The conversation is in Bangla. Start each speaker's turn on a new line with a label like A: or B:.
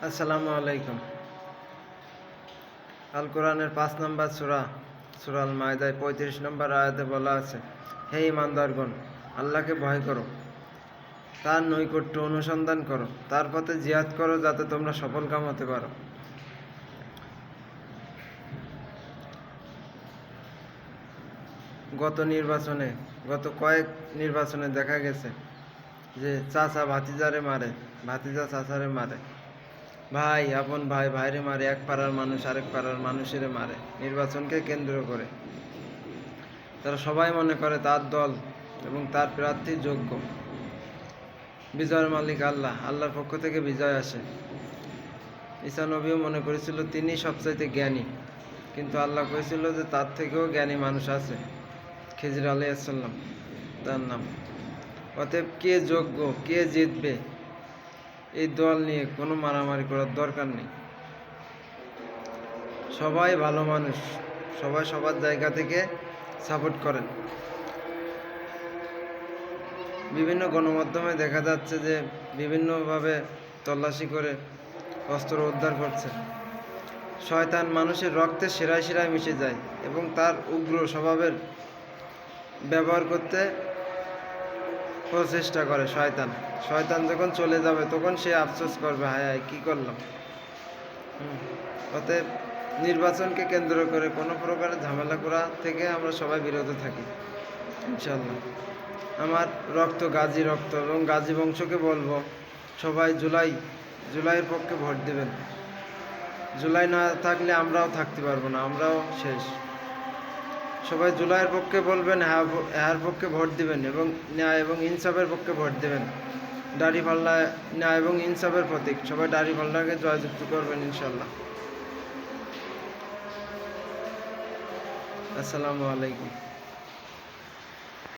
A: আসসালামু আলাইকুম। আল কোরআনের 5 নম্বর সূরা আল মায়দায় 35 নম্বর আয়াতে বলা আছে, হে ঈমানদারগণ, আল্লাহকে ভয় করো, তার নৈকট্য অনুসন্ধান করো, তার পথে জিহাদ করো, যাতে তোমরা সফলকাম হতে পারো। গত কয়েক নির্বাচনে দেখা গেছে যে চাচা ভাতিজারে মারে, ভাতিজা চাচারে মারে, ভাই আপন ভাই ভাইরে মারে, এক পাড়ার মানুষ আরেক পাড়ার মানুষেরে মারে নির্বাচনকে কেন্দ্র করে। তারা সবাই মনে করে তার দল এবং তার প্রার্থী যোগ্য। বিজয়ের মালিক আল্লাহ, আল্লাহর পক্ষ থেকে বিজয় আসে। ঈসা নবীও মনে করেছিল তিনি সবচাইতে জ্ঞানী, কিন্তু আল্লাহ করেছিল যে তার থেকেও জ্ঞানী মানুষ আছে, খিজির আলাইহিস সালাম তার নাম। অতএব কে যোগ্য, কে জিতবে, এই দল নিয়ে কোনো মারামারি করার দরকার নেই। সবাই ভালো মানুষ, সবাই সবার জায়গা থেকে সাপোর্ট করেন। বিভিন্ন গণমাধ্যমে দেখা যাচ্ছে যে বিভিন্নভাবে তল্লাশি করে অস্ত্র উদ্ধার করছে। শয়তান মানুষের রক্তে শিরায় শিরায় মিশে যায় এবং তার উগ্র স্বভাবের ব্যবহার করতে প্রচেষ্টা করে। শয়তান যখন চলে যাবে তখন সে আফসোস করবে, হায় হায় কী করলাম। অতএব নির্বাচনকে কেন্দ্র করে কোনো প্রকার ঝামেলা করা থেকে আমরা সবাই বিরত থাকি ইনশাল্লাহ। আমার রক্ত গাজী রক্ত, এবং গাজী বংশকে বলবো সবাই জুলাইয়ের পক্ষে ভোট দেবেন। জুলাই না থাকলে আমরাও থাকতে পারবো না, আমরাও শেষ। সবাই জুলাইয়ের পক্ষে বলবেন, হ্যাঁ পক্ষে ভোট দিবেন এবং ন্যায় এবং ইনসাফের পক্ষে ভোট দেবেন। দাড়িপাল্লা ন্যায় এবং ইনসাফের প্রতীক, সবাই দাড়িপাল্লাকে জয়যুক্ত করবেন ইনশাল্লাহ। আসসালামু আলাইকুম।